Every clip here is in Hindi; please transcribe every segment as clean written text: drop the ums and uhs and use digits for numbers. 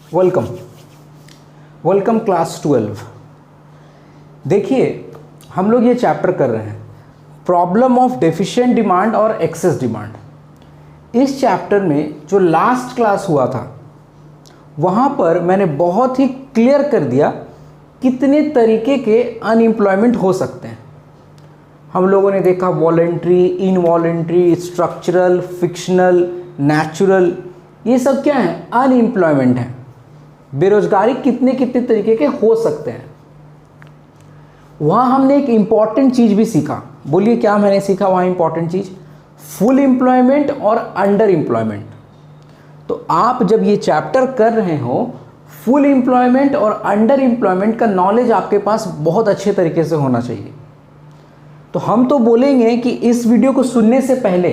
Welcome welcome class 12। देखिए हम लोग ये चैप्टर कर रहे हैं प्रॉब्लम ऑफ डेफिशिएंट डिमांड और एक्सेस डिमांड। इस चैप्टर में जो लास्ट क्लास हुआ था वहाँ पर मैंने बहुत ही क्लियर कर दिया कितने तरीके के अनएम्प्लॉयमेंट हो सकते हैं। हम लोगों ने देखा voluntary, involuntary, structural, fictional, natural, ये सब क्या है? अनएम्प्लॉयमेंट है। बेरोजगारी कितने कितने तरीके के हो सकते हैं। वहाँ हमने एक इम्पॉर्टेंट चीज़ भी सीखा। बोलिए क्या मैंने सीखा वहाँ इम्पॉर्टेंट चीज़? फुल एम्प्लॉयमेंट और अंडर एम्प्लॉयमेंट। तो आप जब ये चैप्टर कर रहे हो फुल एम्प्लॉयमेंट और अंडर एम्प्लॉयमेंट का नॉलेज आपके पास बहुत अच्छे तरीके से होना चाहिए। तो हम तो बोलेंगे कि इस वीडियो को सुनने से पहले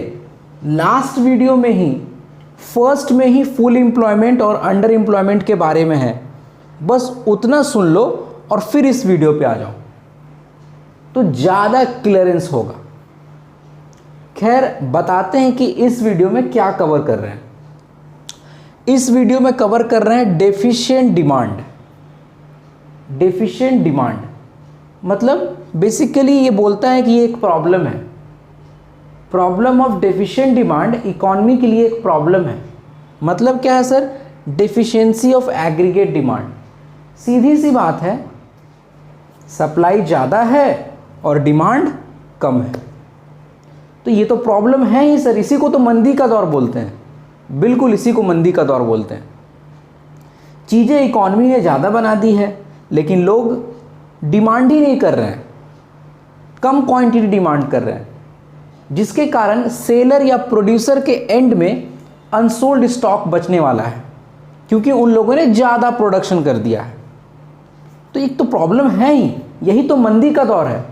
लास्ट वीडियो में ही फर्स्ट में ही फुल एम्प्लॉयमेंट और अंडर एम्प्लॉयमेंट के बारे में है, बस उतना सुन लो और फिर इस वीडियो पे आ जाओ तो ज़्यादा क्लियरेंस होगा। खैर बताते हैं कि इस वीडियो में क्या कवर कर रहे हैं। इस वीडियो में कवर कर रहे हैं डेफिशिएंट डिमांड। डेफिशिएंट डिमांड मतलब बेसिकली ये बोलता है कि ये एक प्रॉब्लम है। Problem of deficient demand economy के लिए एक प्रॉब्लम है। मतलब क्या है sir? Deficiency of aggregate demand. सीधी सी बात है, सप्लाई ज़्यादा है और डिमांड कम है, तो ये तो प्रॉब्लम है ही सर। इसी को तो मंदी का दौर बोलते हैं। बिल्कुल इसी को मंदी का दौर बोलते हैं। चीज़ें इकोनॉमी ने ज़्यादा बना दी है लेकिन लोग डिमांड ही नहीं कर रहे हैं, कम क्वांटिटी डिमांड कर रहे हैं, जिसके कारण सेलर या प्रोड्यूसर के एंड में अनसोल्ड स्टॉक बचने वाला है क्योंकि उन लोगों ने ज़्यादा प्रोडक्शन कर दिया है। तो एक तो प्रॉब्लम है ही, यही तो मंदी का दौर है।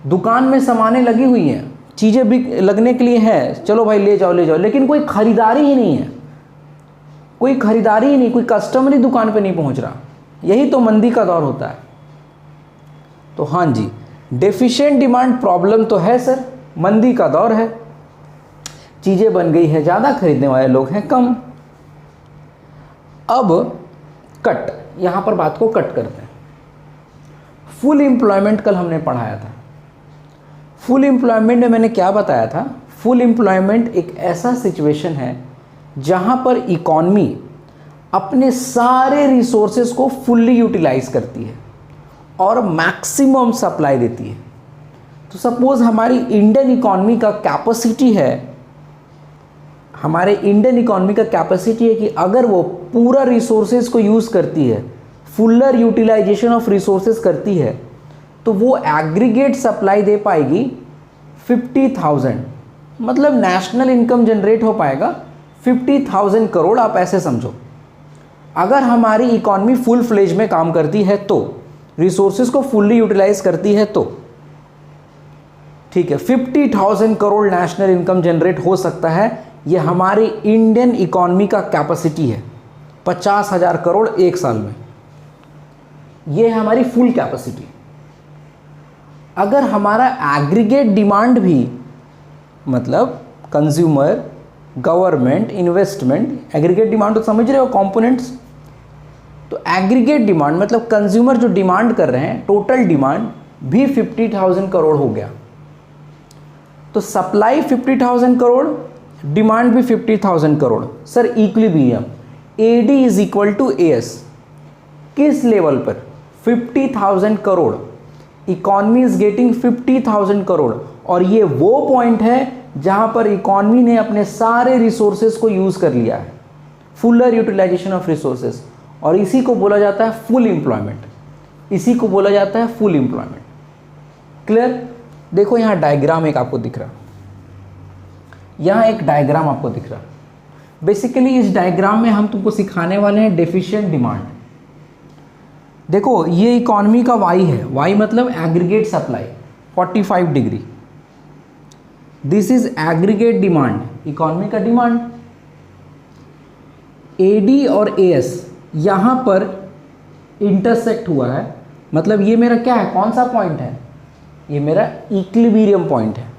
दुकान में सामानें लगी हुई हैं, चीज़ें भी लगने के लिए हैं, चलो भाई ले जाओ ले जाओ, लेकिन कोई ख़रीदारी ही नहीं है। कोई ख़रीदारी ही नहीं, कोई कस्टमर ही दुकान पे नहीं पहुंच रहा। यही तो मंदी का दौर होता है। तो हाँ जी, डेफिशिएंट डिमांड प्रॉब्लम तो है सर। मंदी का दौर है, चीज़ें बन गई है, ज़्यादा खरीदने वाले लोग हैं कम। अब कट, यहाँ पर बात को कट करते हैं। फुल एम्प्लॉयमेंट कल हमने पढ़ाया था। फुल एम्प्लॉयमेंट में मैंने क्या बताया था? फुल एम्प्लॉयमेंट एक ऐसा सिचुएशन है जहाँ पर इकॉनमी अपने सारे रिसोर्सेज को फुल्ली यूटिलाइज करती है और मैक्सिमम सप्लाई देती है। तो सपोज़ हमारी इंडियन इकॉनमी का कैपेसिटी है, हमारे इंडियन इकॉनमी का कैपेसिटी है कि अगर वो पूरा रिसोर्सेज को यूज़ करती है, फुलर यूटिलाइजेशन ऑफ रिसोर्सेज करती है, तो वो एग्रीगेट सप्लाई दे पाएगी 50,000। मतलब नेशनल इनकम जनरेट हो पाएगा 50,000 करोड़। आप ऐसे समझो, अगर हमारी इकॉनमी फुल फ्लेज में काम करती है तो, रिसोर्सेज को फुल्ली यूटिलाइज करती है तो, ठीक है, 50,000 करोड़ नेशनल इनकम जनरेट हो सकता है। ये हमारी इंडियन इकॉनमी का कैपेसिटी है, 50,000 करोड़ एक साल में। ये है हमारी फुल कैपेसिटी। अगर हमारा एग्रीगेट डिमांड भी, मतलब consumer, government, investment, aggregate demand तो समझ रहे हो, कंपोनेंट्स। तो एग्रीगेट डिमांड मतलब कंज्यूमर जो डिमांड कर रहे हैं, टोटल डिमांड भी 50,000 करोड़ हो गया। तो सप्लाई 50,000 करोड़, डिमांड भी 50,000 crore. Sir equilibrium, AD is equal to AS। किस लेवल पर? 50,000 crore. Economy is getting 50,000 crore, और ये वो पॉइंट है जहां पर इकॉनमी ने अपने सारे रिसोर्सेज को यूज कर लिया है, फुलर यूटिलाइजेशन ऑफ रिसोर्सेज, और इसी को बोला जाता है फुल एम्प्लॉयमेंट। इसी को बोला जाता है फुल एम्प्लॉयमेंट। क्लियर? देखो यहाँ डायग्राम एक आपको दिख रहा, यहाँ एक डायग्राम आपको दिख रहा। बेसिकली इस डायग्राम में हम तुमको सिखाने वाले हैं डेफिशिएंट डिमांड। देखो ये इकॉनमी का Y है, Y मतलब aggregate supply 45 degree. This is aggregate demand, economy का डिमांड। AD और AS यहाँ पर इंटरसेक्ट हुआ है, मतलब ये मेरा क्या है? कौन सा पॉइंट है? ये मेरा इक्विलिब्रियम पॉइंट है।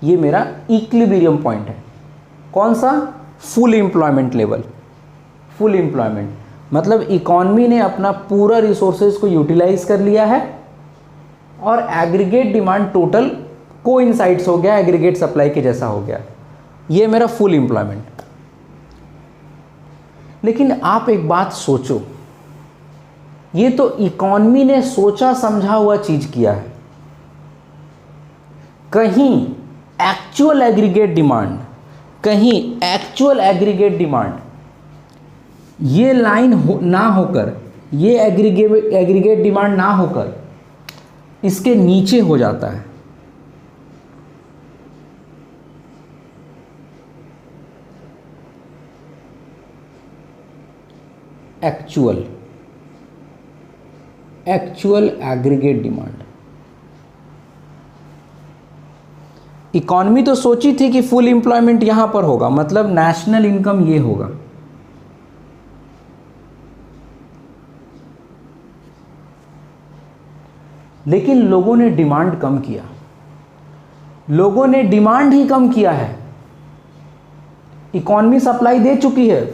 ये मेरा इक्विलिब्रियम पॉइंट है। कौन सा? Full employment level, full employment. मतलब इकॉनमी ने अपना पूरा रिसोर्सेज को यूटिलाइज कर लिया है और एग्रीगेट डिमांड टोटल कोइंसाइड्स हो गया, एग्रीगेट सप्लाई के जैसा हो गया। ये मेरा फुल एम्प्लॉयमेंट। लेकिन आप एक बात सोचो, ये तो इकॉनमी ने सोचा समझा हुआ चीज किया है। कहीं एक्चुअल एग्रीगेट डिमांड, कहीं एक्चुअल एग्रीगेट डिमांड ये लाइन ना होकर, ये एग्रीगेट डिमांड ना होकर इसके नीचे हो जाता है। Actual aggregate demand. इकॉनमी तो सोची थी कि फुल एम्प्लॉयमेंट यहां पर होगा, मतलब नेशनल इनकम ये होगा। लेकिन लोगों ने डिमांड कम किया, लोगों ने डिमांड ही कम किया है। इकॉनमी सप्लाई दे चुकी है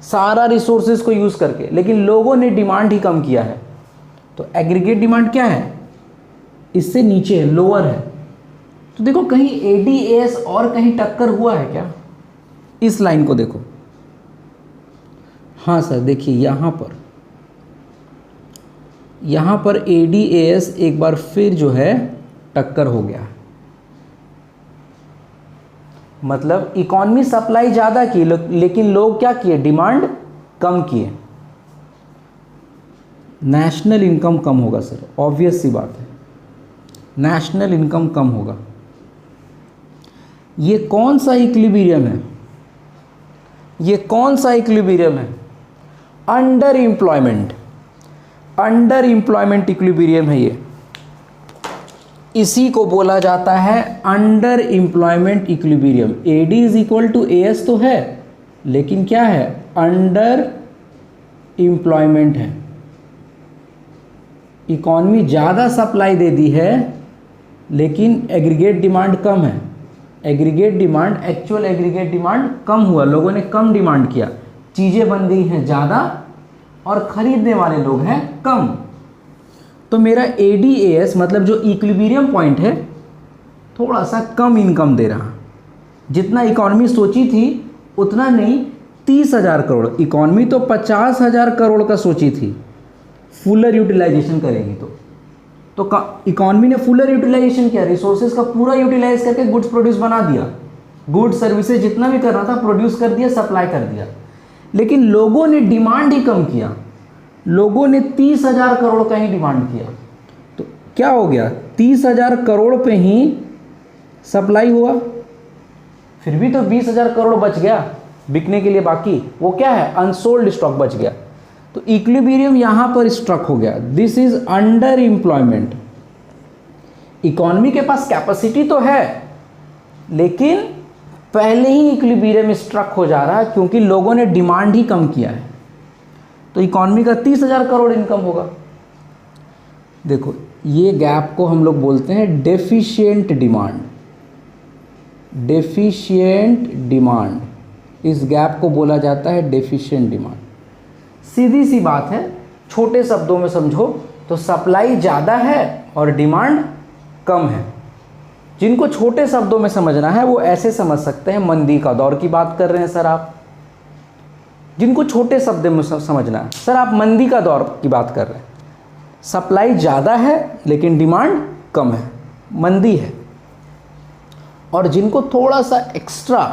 सारा रिसोर्सेज को यूज करके, लेकिन लोगों ने डिमांड ही कम किया है। तो एग्रीगेट डिमांड क्या है? इससे नीचे है, लोअर है। तो देखो कहीं एडीएस और कहीं टक्कर हुआ है क्या? इस लाइन को देखो। हाँ सर, देखिए यहां पर एडीएस एक बार फिर जो है टक्कर हो गया। मतलब इकॉनमी सप्लाई ज़्यादा की, लेकिन लोग क्या किए? डिमांड कम किए। नेशनल इनकम कम होगा सर, ऑब्वियस सी बात है, नेशनल इनकम कम होगा। ये कौन सा इक्विलिब्रियम है? ये कौन सा इक्विलिब्रियम है? Under employment, under employment equilibrium है ये। इसी को बोला जाता है under employment equilibrium. AD is equal to AS तो है, लेकिन क्या है? अंडर एम्प्लॉयमेंट है। इकॉनमी ज़्यादा सप्लाई दे दी है, लेकिन एग्रीगेट डिमांड कम है। Aggregate demand, actual aggregate demand कम हुआ, लोगों ने कम डिमांड किया, चीज़ें बन गई हैं ज़्यादा और खरीदने वाले लोग हैं कम। तो मेरा एडीएस मतलब जो इक्विलिब्रियम पॉइंट है थोड़ा सा कम इनकम दे रहा। जितना इकॉनमी सोची थी उतना नहीं, 30,000 करोड़। इकॉनमी तो 50,000 करोड़ का सोची थी, फुलर यूटिलाइजेशन करेगी तो इकॉनमी ने फुलर यूटिलाइजेशन किया, रिसोर्सेज का पूरा यूटिलाइज करके गुड्स प्रोड्यूस बना दिया। गुड्स सर्विसेज जितना भी करना था प्रोड्यूस कर दिया, सप्लाई कर दिया। लेकिन लोगों ने डिमांड ही कम किया, लोगों ने 30,000 करोड़ का ही डिमांड किया। तो क्या हो गया? 30,000 करोड़ पे ही सप्लाई हुआ, फिर भी तो 20,000 करोड़ बच गया बिकने के लिए बाकी। वो क्या है? अनसोल्ड स्टॉक बच गया। तो इक्विलिब्रियम यहां पर स्ट्रक हो गया। This is under employment. Economy के पास कैपेसिटी तो है, लेकिन पहले ही इक्विलिब्रियम स्ट्रक हो जा रहा है क्योंकि लोगों ने डिमांड ही कम किया है। तो इकॉनमी का 30,000 करोड़ इनकम होगा। देखो ये गैप को हम लोग बोलते हैं डेफिशिएंट डिमांड। डेफिशिएंट डिमांड, इस गैप को बोला जाता है डेफिशिएंट डिमांड। सीधी सी बात है, छोटे शब्दों में समझो तो सप्लाई ज़्यादा है और डिमांड कम है। जिनको छोटे शब्दों में समझना है वो ऐसे समझ सकते हैं, मंदी का दौर की बात कर रहे हैं सर आप। जिनको छोटे शब्दों में समझना है, सर आप मंदी का दौर की बात कर रहे हैं, सप्लाई ज़्यादा है लेकिन डिमांड कम है, मंदी है। और जिनको थोड़ा सा एक्स्ट्रा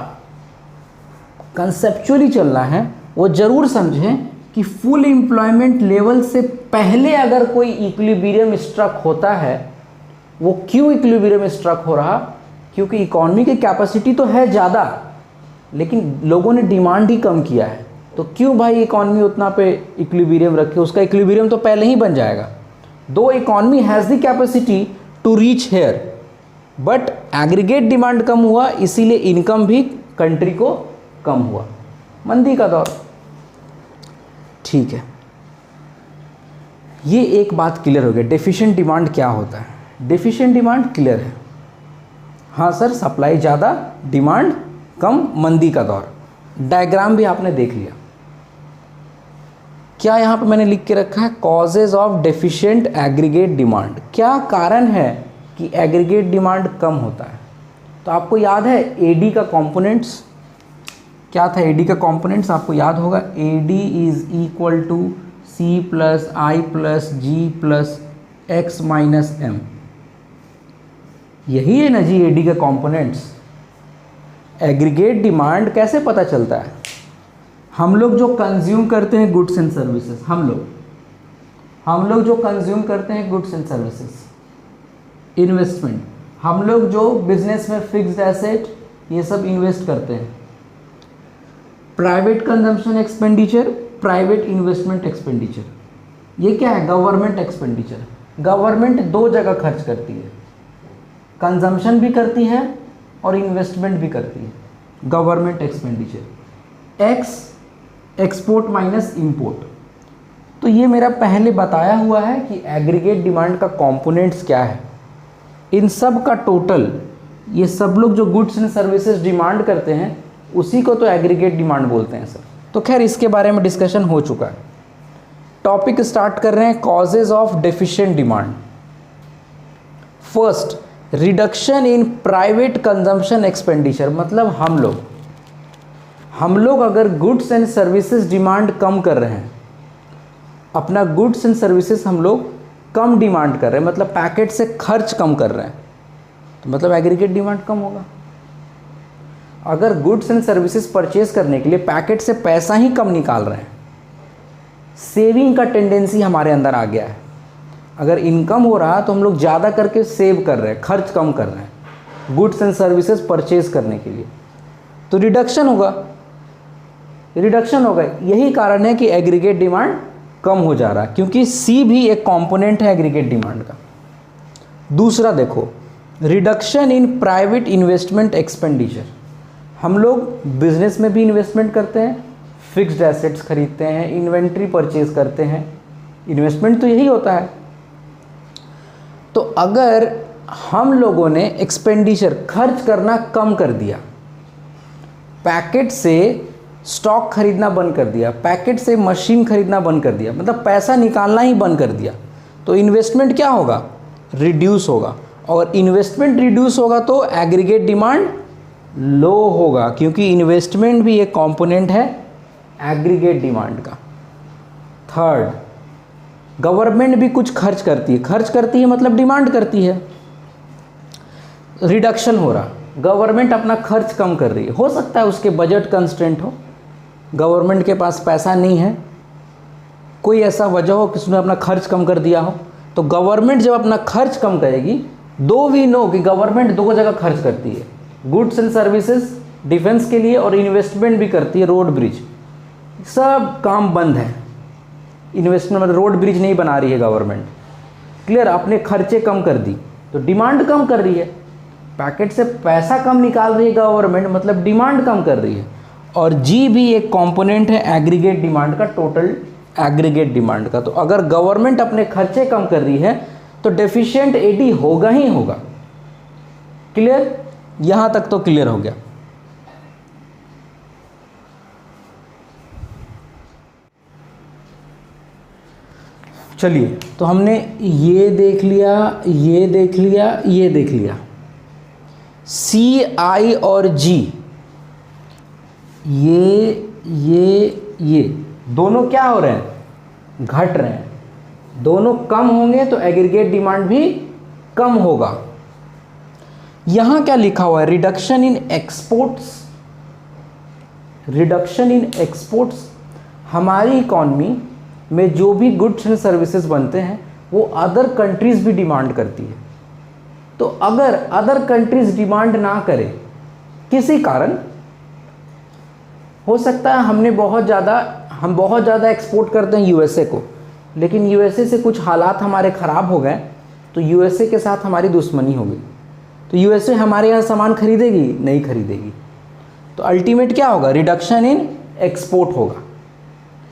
कंसेप्चुअली चलना है वो ज़रूर समझें कि फुल एम्प्लॉयमेंट लेवल से पहले अगर कोई इक्विलिब्रियम स्ट्रक होता है, वो क्यों इक्विलिब्रियम स्ट्रक हो रहा? क्योंकि इकॉनमी की कैपेसिटी तो है ज़्यादा, लेकिन लोगों ने डिमांड ही कम किया है। तो क्यों भाई इकॉनमी उतना पे इक्विलिब्रियम रखे? उसका इक्विलिब्रियम तो पहले ही बन जाएगा। दो economy has the capacity to reach here, but aggregate demand कम हुआ, इसीलिए इनकम भी कंट्री को कम हुआ। मंदी का दौर। ठीक है, ये एक बात क्लियर हो गई। डेफिशिएंट डिमांड क्या होता है? डेफिशिएंट डिमांड क्लियर है। हाँ सर, सप्लाई ज़्यादा डिमांड कम, मंदी का दौर। डायग्राम भी आपने देख लिया। क्या यहाँ पे मैंने लिख के रखा है causes of deficient aggregate demand, क्या कारण है कि एग्रीगेट डिमांड कम होता है। तो आपको याद है एडी का कंपोनेंट्स क्या था, एडी का कंपोनेंट्स आपको याद होगा, AD is equal to C plus I plus G plus X minus M, यही है ना जी एडी का कंपोनेंट्स। एग्रीगेट डिमांड कैसे पता चलता है, हम लोग जो कंज्यूम करते हैं गुड्स एंड सर्विसेज, हम लोग जो कंज्यूम करते हैं गुड्स एंड सर्विसेज, इन्वेस्टमेंट, हम लोग जो बिजनेस में फिक्स्ड एसेट ये सब इन्वेस्ट करते हैं, private consumption expenditure, private investment expenditure, ये क्या है गवर्नमेंट एक्सपेंडिचर। गवर्नमेंट दो जगह खर्च करती है, कंजम्पशन भी करती है और इन्वेस्टमेंट भी करती है, government expenditure. X export minus import, तो ये मेरा पहले बताया हुआ है कि एग्रीगेट डिमांड का कंपोनेंट्स क्या है, इन सब का टोटल, ये सब लोग जो गुड्स एंड सर्विसेज डिमांड करते हैं उसी को तो एग्रीगेट डिमांड बोलते हैं सर। तो खैर इसके बारे में डिस्कशन हो चुका है। टॉपिक स्टार्ट कर रहे हैं causes of deficient demand. First, reduction in private consumption expenditure, मतलब हम लोग अगर गुड्स एंड सर्विसेज डिमांड कम कर रहे हैं, अपना गुड्स एंड सर्विसेज हम लोग कम डिमांड कर रहे हैं, मतलब पैकेट से खर्च कम कर रहे हैं, तो मतलब एग्रीगेट डिमांड कम होगा। अगर गुड्स एंड सर्विसेज परचेज करने के लिए पैकेट से पैसा ही कम निकाल रहे हैं, सेविंग का टेंडेंसी हमारे अंदर आ गया है, अगर इनकम हो रहा है तो हम लोग ज़्यादा करके सेव कर रहे हैं, खर्च कम कर रहे हैं गुड्स एंड सर्विसेज परचेज करने के लिए, तो रिडक्शन होगा। यही कारण है कि एग्रीगेट डिमांड कम हो जा रहा है, क्योंकि सी भी एक कंपोनेंट है एग्रीगेट डिमांड का। दूसरा देखो, reduction in private investment expenditure, हम लोग बिजनेस में भी इन्वेस्टमेंट करते हैं, फिक्स्ड एसेट्स खरीदते हैं, इन्वेंट्री परचेज करते हैं, इन्वेस्टमेंट तो यही होता है। तो अगर हम लोगों ने एक्सपेंडिचर खर्च करना कम कर दिया, पैकेट से स्टॉक खरीदना बंद कर दिया, पैकेट से मशीन खरीदना बंद कर दिया, मतलब पैसा निकालना ही बंद कर दिया, तो इन्वेस्टमेंट क्या होगा, रिड्यूस होगा, और इन्वेस्टमेंट रिड्यूस होगा तो एग्रीगेट डिमांड लो होगा, क्योंकि इन्वेस्टमेंट भी एक कंपोनेंट है एग्रीगेट डिमांड का। थर्ड, गवर्नमेंट भी कुछ खर्च करती है मतलब डिमांड करती है, रिडक्शन हो रहा, गवर्नमेंट अपना खर्च कम कर रही है, हो सकता है उसके बजट कंस्ट्रेंट हो, गवर्नमेंट के पास पैसा नहीं है, कोई ऐसा वजह हो कि उसने अपना खर्च कम कर दिया हो, तो गवर्नमेंट जब अपना खर्च कम करेगी, दो वी नो कि गवर्नमेंट दो जगह खर्च करती है, गुड्स एंड सर्विसेज डिफेंस के लिए और इन्वेस्टमेंट भी करती है, रोड ब्रिज सब काम बंद है, इन्वेस्टमेंट मतलब रोड ब्रिज नहीं बना रही है गवर्नमेंट, क्लियर, अपने खर्चे कम कर दी तो डिमांड कम कर रही है, पैकेट से पैसा कम निकाल रही है गवर्नमेंट मतलब डिमांड कम कर रही है। और जी भी एक कंपोनेंट है एग्रीगेट डिमांड का, टोटल एग्रीगेट डिमांड का। तो अगर गवर्नमेंट अपने खर्चे कम कर रही है तो डेफिशिएंट एडी होगा ही होगा। क्लियर, यहां तक तो क्लियर हो गया। चलिए, तो हमने ये देख लिया, ये देख लिया, ये देख लिया, सी आई और जी, ये दोनों क्या हो रहे हैं, घट रहे हैं, दोनों कम होंगे तो एग्रीगेट डिमांड भी कम होगा। यहां क्या लिखा हुआ है, reduction in exports. Reduction in exports, हमारी इकॉनमी में जो भी गुड्स एंड सर्विसेज बनते हैं वो अदर कंट्रीज भी डिमांड करती है। तो अगर अदर कंट्रीज डिमांड ना करे किसी कारण, हो सकता है हम बहुत ज़्यादा एक्सपोर्ट करते हैं यूएसए को, लेकिन यूएसए से कुछ हालात हमारे ख़राब हो गए तो यूएसए के साथ हमारी दुश्मनी हो गई, तो यूएसए हमारे यहाँ सामान खरीदेगी नहीं खरीदेगी, तो अल्टीमेट क्या होगा, रिडक्शन इन एक्सपोर्ट होगा,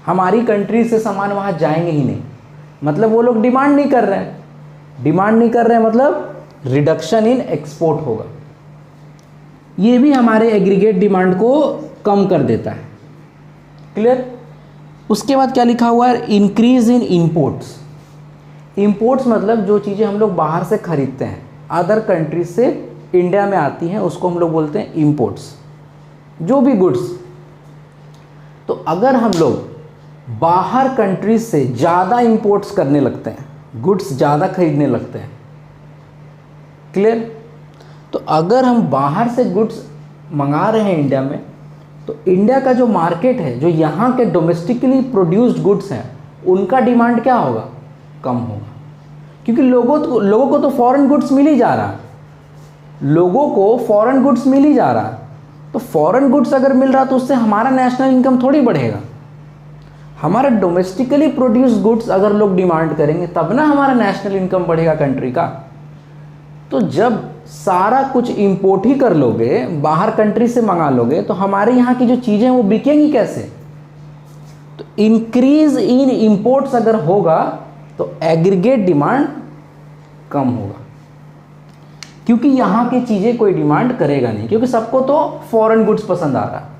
हमारी कंट्री से सामान वहाँ जाएंगे ही नहीं, मतलब वो लोग डिमांड नहीं कर रहे हैं, मतलब रिडक्शन इन एक्सपोर्ट होगा। ये भी हमारे एग्रीगेट डिमांड को कम कर देता है। क्लियर, उसके बाद क्या लिखा हुआ है, इंक्रीज इन इंपोर्ट्स। इंपोर्ट्स मतलब जो चीज़ें हम लोग बाहर से खरीदते हैं, अदर कंट्रीज से इंडिया में आती हैं, उसको हम लोग बोलते हैं इंपोर्ट्स, जो भी गुड्स। तो अगर हम लोग बाहर कंट्रीज से ज़्यादा इंपोर्ट्स करने लगते हैं, गुड्स ज़्यादा खरीदने लगते हैं, क्लियर। तो अगर हम बाहर से गुड्स मंगा रहे हैं इंडिया में, तो इंडिया का जो मार्केट है, जो यहाँ के डोमेस्टिकली प्रोड्यूस्ड गुड्स हैं, उनका डिमांड क्या होगा, कम होगा। क्योंकि लोगों को तो फॉरेन गुड्स मिल ही जा रहा है, लोगों को फॉरेन गुड्स मिल ही जा रहा है। तो फॉरेन गुड्स अगर मिल रहा तो उससे हमारा नेशनल इनकम थोड़ी बढ़ेगा। हमारा डोमेस्टिकली प्रोड्यूस्ड गुड्स अगर लोग डिमांड करेंगे तब ना हमारा नेशनल इनकम बढ़ेगा कंट्री का। तो जब सारा कुछ इंपोर्ट ही कर लोगे, बाहर कंट्री से मंगा लोगे, तो हमारे यहाँ की जो चीज़ें वो बिकेंगी कैसे। तो इंक्रीज इन इंपोर्ट्स अगर होगा तो एग्रीगेट डिमांड कम होगा, क्योंकि यहाँ की चीज़ें कोई डिमांड करेगा नहीं, क्योंकि सबको तो फॉरेन गुड्स पसंद आ रहा है।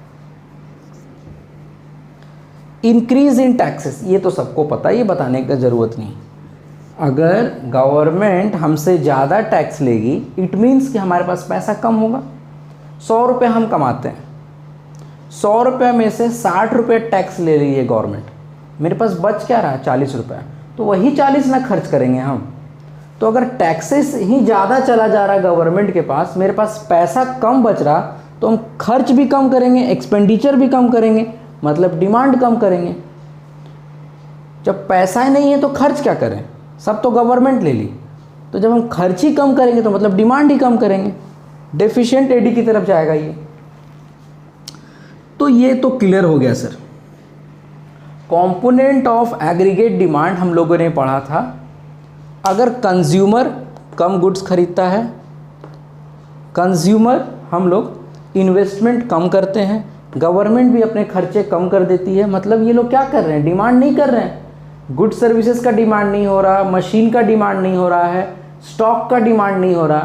इंक्रीज इन टैक्सेस, ये तो सबको पता है, ये बताने की ज़रूरत नहीं। अगर गवर्नमेंट हमसे ज़्यादा टैक्स लेगी, इट मीन्स कि हमारे पास पैसा कम होगा। 100 रुपये हम कमाते हैं, 100 रुपये में से 60 रुपये टैक्स ले रही है गवर्नमेंट, मेरे पास बच क्या रहा है, 40 रुपये। तो वही 40 ना खर्च करेंगे हम। तो अगर टैक्सेस ही ज़्यादा चला जा रहा है गवर्नमेंट के पास, मेरे पास पैसा कम बच रहा, तो हम खर्च भी कम करेंगे, एक्सपेंडिचर भी कम करेंगे, मतलब डिमांड कम करेंगे। जब पैसा ही नहीं है तो खर्च क्या करें, सब तो गवर्नमेंट ले ली। तो जब हम खर्च ही कम करेंगे तो मतलब डिमांड ही कम करेंगे, डेफिशिएंट एडी की तरफ जाएगा ये। तो ये तो क्लियर हो गया sir. Component of aggregate demand हम लोगों ने पढ़ा था। अगर कंज्यूमर कम गुड्स खरीदता है, कंज्यूमर हम लोग इन्वेस्टमेंट कम करते हैं, गवर्नमेंट भी अपने खर्चे कम कर देती है, मतलब ये लोग क्या कर रहे हैं, डिमांड नहीं कर रहे हैं। गुड सर्विसेज का डिमांड नहीं हो रहा, मशीन का डिमांड नहीं हो रहा है, स्टॉक का डिमांड नहीं हो रहा,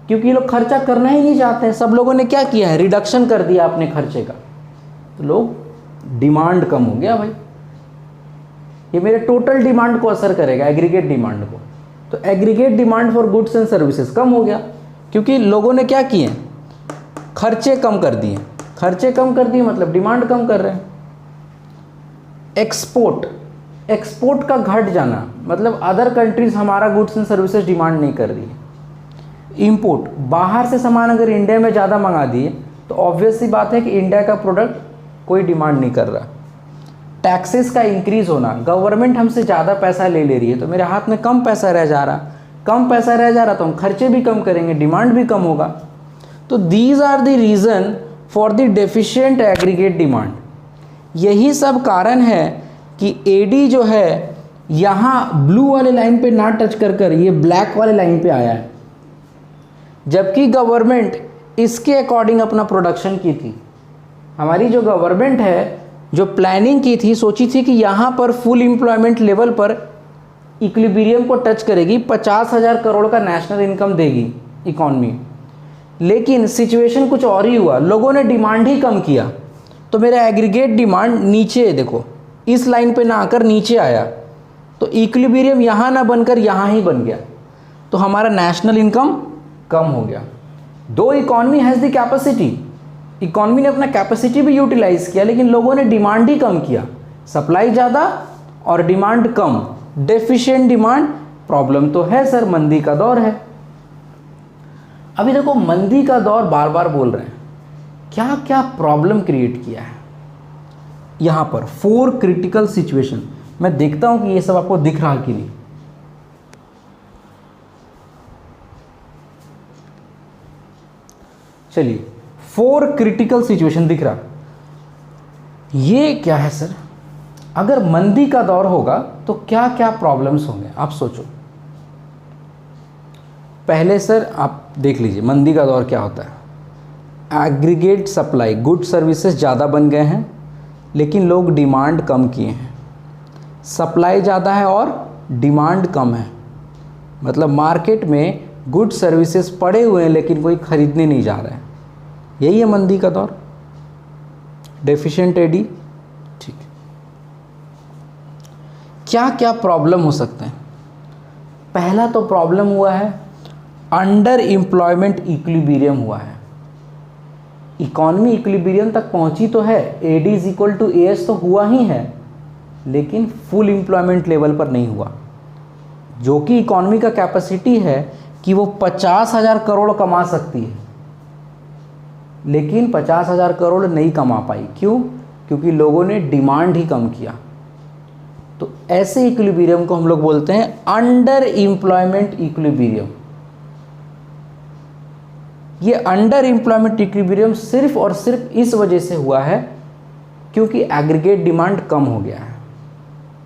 क्योंकि ये लोग खर्चा करना ही नहीं चाहते हैं। सब लोगों ने क्या किया है, रिडक्शन कर दिया अपने खर्चे का, तो लोग डिमांड कम हो गया भाई। ये मेरे टोटल डिमांड को असर करेगा, एग्रीगेट डिमांड को। तो aggregate demand for goods and services कम हो गया, क्योंकि लोगों ने क्या किए, खर्चे कम कर दिए। खर्चे कम कर दिए मतलब डिमांड कम कर रहे हैं। एक्सपोर्ट, एक्सपोर्ट का घट जाना मतलब अदर कंट्रीज हमारा गुड्स एंड सर्विसेज डिमांड नहीं कर रही है। इंपोर्ट, बाहर से सामान अगर इंडिया में ज़्यादा मंगा दिए तो ऑब्वियस सी बात है कि इंडिया का प्रोडक्ट कोई डिमांड नहीं कर रहा। टैक्सेस का इंक्रीज होना, गवर्नमेंट हमसे ज़्यादा पैसा ले रही है तो मेरे हाथ में कम पैसा रह जा रहा, कम पैसा रह जा रहा तो हम खर्चे भी कम करेंगे, डिमांड भी कम होगा। तो these are the reason for the deficient aggregate demand. यही सब कारण है कि एडी जो है यहाँ ब्लू वाले लाइन पे ना टच कर कर ये ब्लैक वाले लाइन पे आया है, जबकि गवर्नमेंट इसके अकॉर्डिंग अपना प्रोडक्शन की थी। हमारी जो गवर्नमेंट है, जो प्लानिंग की थी, सोची थी कि यहाँ पर फुल एम्प्लॉयमेंट लेवल पर इक्विलिब्रियम को टच करेगी, 50,000 करोड़ का नेशनल इनकम देगी इकॉनमी। लेकिन सिचुएशन कुछ और ही हुआ, लोगों ने डिमांड ही कम किया, तो मेरा एग्रीगेट डिमांड नीचे, देखो इस लाइन पे ना आकर नीचे आया, तो इक्विलिब्रियम यहाँ ना बनकर यहाँ ही बन गया, तो हमारा नेशनल इनकम कम हो गया। दो economy has the capacity, economy ने अपना कैपेसिटी भी यूटिलाइज किया, लेकिन लोगों ने डिमांड ही कम किया, सप्लाई ज़्यादा और डिमांड कम, डेफिशिएंट डिमांड। प्रॉब्लम तो है सर, मंदी का दौर है। अभी देखो मंदी का दौर बार बार बोल रहे हैं, क्या क्या प्रॉब्लम क्रिएट किया है यहाँ पर। 4 क्रिटिकल सिचुएशन, मैं देखता हूँ कि ये सब आपको दिख रहा कि नहीं। चलिए 4 क्रिटिकल सिचुएशन दिख रहा, ये क्या है सर। अगर मंदी का दौर होगा तो क्या क्या प्रॉब्लम्स होंगे, आप सोचो। पहले सर आप देख लीजिए मंदी का दौर क्या होता है। एग्रीगेट सप्लाई, गुड सर्विसेज ज़्यादा बन गए हैं लेकिन लोग डिमांड कम किए हैं। सप्लाई ज़्यादा है और डिमांड कम है, मतलब मार्केट में गुड सर्विसेज पड़े हुए हैं लेकिन कोई ख़रीदने नहीं जा रहा है, यही है मंदी का दौर। डेफिशिएंट एडी, ठीक है। क्या क्या प्रॉब्लम हो सकते हैं? पहला तो प्रॉब्लम हुआ है अंडर एम्प्लॉयमेंट इक्विलिब्रियम हुआ है। इकॉनमी इक्विलिब्रियम तक पहुंची तो है, AD is equal to AS तो हुआ ही है, लेकिन फुल एम्प्लॉयमेंट लेवल पर नहीं हुआ। जो कि इकॉनमी का कैपेसिटी है कि वो 50,000 करोड़ कमा सकती है, लेकिन 50,000 करोड़ नहीं कमा पाई। क्यों? क्योंकि लोगों ने डिमांड ही कम किया। तो ऐसे इक्विलिब्रियम को हम लोग बोलते हैं अंडर एम्प्लॉयमेंट इक्विलिब्रियम। ये अंडर एम्प्लॉयमेंट इक्विलिब्रियम सिर्फ और सिर्फ इस वजह से हुआ है क्योंकि एग्रीगेट डिमांड कम हो गया है,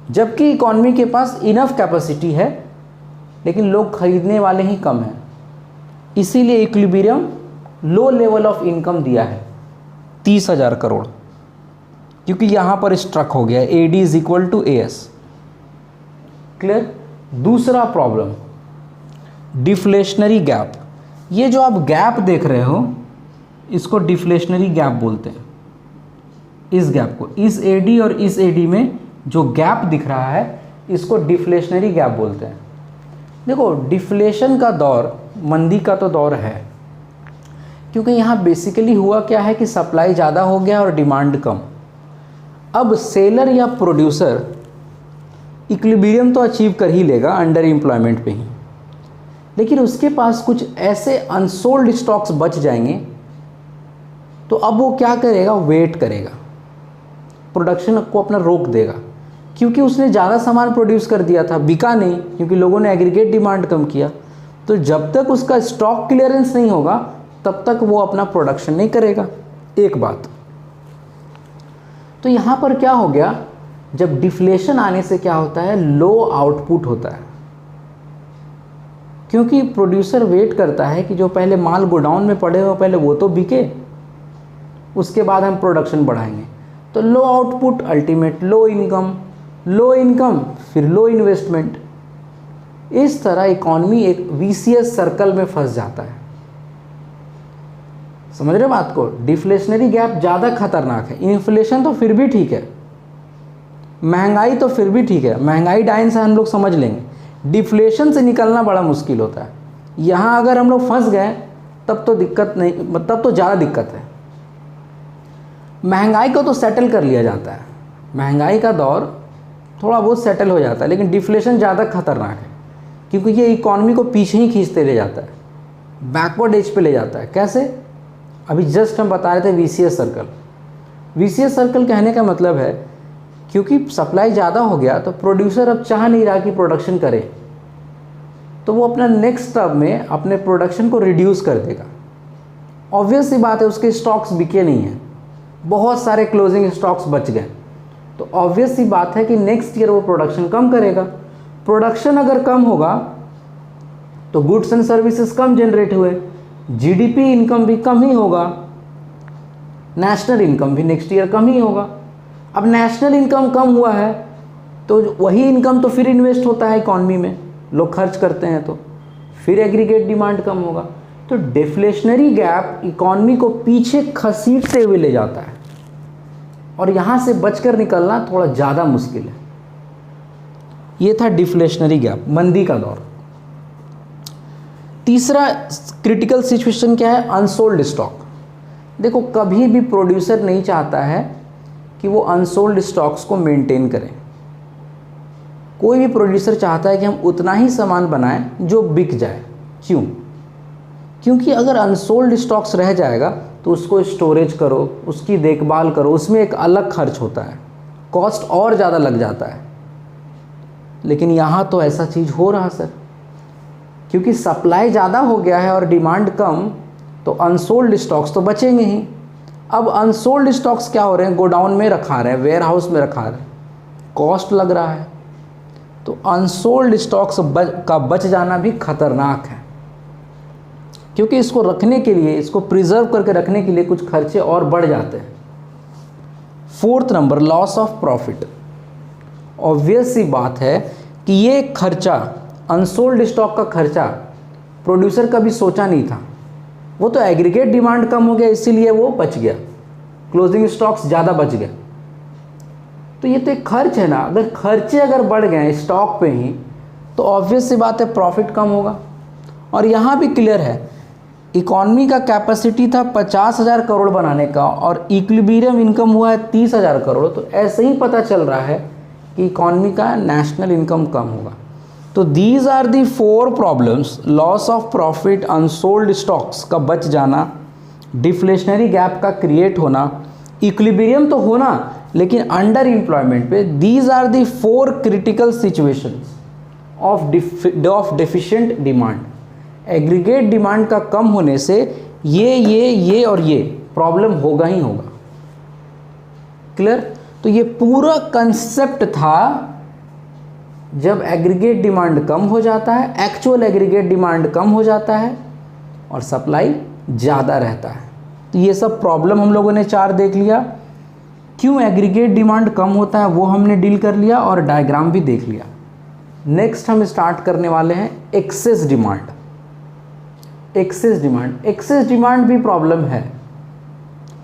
जबकि इकॉनमी के पास इनफ कैपेसिटी है लेकिन लोग खरीदने वाले ही कम हैं। इसीलिए equilibrium low level of income दिया है 30,000 करोड़, क्योंकि यहाँ पर स्ट्रक हो गया AD is equal to AS। Clear? दूसरा प्रॉब्लम डिफ्लेशनरी गैप। ये जो आप गैप देख रहे हो इसको डिफ्लेशनरी गैप बोलते हैं। इस गैप को, इस AD और इस AD में जो गैप दिख रहा है इसको डिफ्लेशनरी गैप बोलते हैं। देखो, डिफ्लेशन का दौर मंदी का तो दौर है, क्योंकि यहाँ बेसिकली हुआ क्या है कि सप्लाई ज़्यादा हो गया और डिमांड कम। अब सेलर या प्रोड्यूसर इक्विलिब्रियम तो अचीव कर ही लेगा अंडर एम्प्लॉयमेंट पे ही, लेकिन उसके पास कुछ ऐसे अनसोल्ड स्टॉक्स बच जाएंगे, तो अब वो क्या करेगा? वेट करेगा, प्रोडक्शन को अपना रोक देगा, क्योंकि उसने ज़्यादा सामान प्रोड्यूस कर दिया था, बिका नहीं क्योंकि लोगों ने एग्रीगेट डिमांड कम किया। तो जब तक उसका स्टॉक क्लियरेंस नहीं होगा तब तक वो अपना प्रोडक्शन नहीं करेगा। एक बात तो यहाँ पर क्या हो गया, जब डिफ्लेशन आने से क्या होता है? लो आउटपुट होता है, क्योंकि प्रोड्यूसर वेट करता है कि जो पहले माल गोडाउन में पड़े हो पहले वो तो बिके, उसके बाद हम प्रोडक्शन बढ़ाएंगे। तो low output ultimate low income फिर लो इन्वेस्टमेंट। इस तरह इकॉनमी एक वीसीएस सर्कल में फंस जाता है। समझ रहे बात को? डिफ्लेशनरी गैप ज़्यादा खतरनाक है। इन्फ्लेशन तो फिर भी ठीक है, महंगाई तो फिर भी ठीक है, महंगाई डाइन से हम लोग समझ लेंगे। डिफ्लेशन से निकलना बड़ा मुश्किल होता है। यहाँ अगर हम लोग फंस गए तब तो दिक्कत नहीं, तब तो ज़्यादा दिक्कत है। महंगाई को तो सेटल कर लिया जाता है, महंगाई का दौर थोड़ा बहुत सेटल हो जाता है, लेकिन डिफ्लेशन ज़्यादा खतरनाक है क्योंकि ये इकॉनमी को पीछे ही खींचते ले जाता है, बैकवर्ड एज पे ले जाता है। कैसे? अभी जस्ट हम बता रहे थे वीसीएस सर्कल। वीसीएस सर्कल कहने का मतलब है क्योंकि सप्लाई ज़्यादा हो गया तो प्रोड्यूसर अब चाह नहीं रहा कि प्रोडक्शन करे, तो वो अपना नेक्स्ट स्टेप में अपने प्रोडक्शन को रिड्यूस कर देगा। ऑब्वियस सी बात है, उसके स्टॉक्स बिके नहीं हैं, बहुत सारे क्लोजिंग स्टॉक्स बच गए, तो ऑब्वियस सी बात है कि नेक्स्ट ईयर वो प्रोडक्शन कम करेगा। प्रोडक्शन अगर कम होगा तो goods and services come generate हुए, जीडीपी इनकम भी कम ही होगा, नेशनल इनकम भी नेक्स्ट ईयर कम ही होगा। अब नेशनल इनकम कम हुआ है तो वही इनकम तो फिर इन्वेस्ट होता है इकॉनमी में, लोग खर्च करते हैं तो फिर एग्रीगेट डिमांड कम होगा। तो डिफ्लेशनरी गैप इकॉनमी को पीछे खसीटते हुए ले जाता है और यहाँ से बचकर निकलना थोड़ा ज़्यादा मुश्किल है। ये था डिफ्लेशनरी गैप, मंदी का दौर। तीसरा क्रिटिकल सिचुएशन क्या है? Unsold stock. देखो, कभी भी प्रोड्यूसर नहीं चाहता है कि वो अनसोल्ड स्टॉक्स को मेंटेन करें। कोई भी प्रोड्यूसर चाहता है कि हम उतना ही सामान बनाएं जो बिक जाए। क्यों? क्योंकि अगर अनसोल्ड स्टॉक्स रह जाएगा तो उसको स्टोरेज करो, उसकी देखभाल करो, उसमें एक अलग खर्च होता है, कॉस्ट और ज़्यादा लग जाता है। लेकिन यहाँ तो ऐसा चीज़ हो रहा सर, क्योंकि सप्लाई ज़्यादा हो गया है और डिमांड कम, तो अनसोल्ड स्टॉक्स तो बचेंगे ही। अब अनसोल्ड स्टॉक्स क्या हो रहे हैं? गोडाउन में रखा रहे हैं, वेयर हाउस में रखा रहे हैं, कॉस्ट लग रहा है। तो अनसोल्ड स्टॉक्स का बच जाना भी खतरनाक है, क्योंकि इसको रखने के लिए, इसको प्रिजर्व करके रखने के लिए कुछ खर्चे और बढ़ जाते हैं। Fourth number, loss of profit. Obvious सी बात है कि ये खर्चा, अनसोल्ड स्टॉक का खर्चा प्रोड्यूसर कभी सोचा नहीं था। वो तो एग्रीगेट डिमांड कम हो गया इसीलिए वो बच गया, क्लोजिंग स्टॉक्स ज़्यादा बच गए। तो ये तो एक खर्च है ना, अगर खर्चे अगर बढ़ गए स्टॉक पे ही तो ऑब्वियस सी बात है प्रॉफिट कम होगा। और यहाँ भी क्लियर है, इकॉनमी का कैपेसिटी था 50,000 करोड़ बनाने का और इक्विलिब्रियम इनकम हुआ है 30,000 करोड़, तो ऐसे ही पता चल रहा है कि इकॉनमी का नेशनल इनकम कम होगा। तो these are the 4 problems, loss of profit, unsold stocks का बच जाना, डिफ्लेशनरी गैप का क्रिएट होना, इक्विलिब्रियम तो होना लेकिन अंडर एम्प्लॉयमेंट पे। These are the 4 critical situations of deficient demand. Aggregate demand का कम होने से ये और ये प्रॉब्लम होगा ही होगा। क्लियर? तो ये पूरा कंसेप्ट था, जब एग्रीगेट डिमांड कम हो जाता है, एक्चुअल एग्रीगेट डिमांड कम हो जाता है और सप्लाई ज़्यादा रहता है। तो ये सब प्रॉब्लम हम लोगों ने 4 देख लिया। क्यों एग्रीगेट डिमांड कम होता है वो हमने डील कर लिया और डायग्राम भी देख लिया। नेक्स्ट हम स्टार्ट करने वाले हैं एक्सेस डिमांड। एक्सेस डिमांड भी प्रॉब्लम है,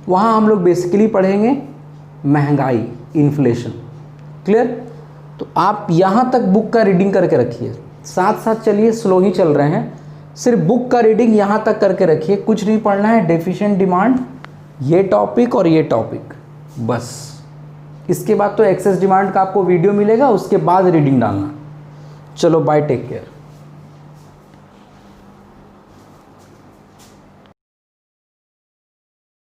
वहाँ हम लोग बेसिकली पढ़ेंगे महंगाई, इन्फ्लेशन। क्लियर? तो आप यहाँ तक बुक का रीडिंग करके रखिए, साथ साथ चलिए, स्लो ही चल रहे हैं, सिर्फ बुक का रीडिंग यहाँ तक करके रखिए, कुछ नहीं पढ़ना है। डेफिशिएंट डिमांड, ये टॉपिक और ये टॉपिक, बस। इसके बाद तो एक्सेस डिमांड का आपको वीडियो मिलेगा, उसके बाद रीडिंग डालना। चलो बाय, टेक केयर।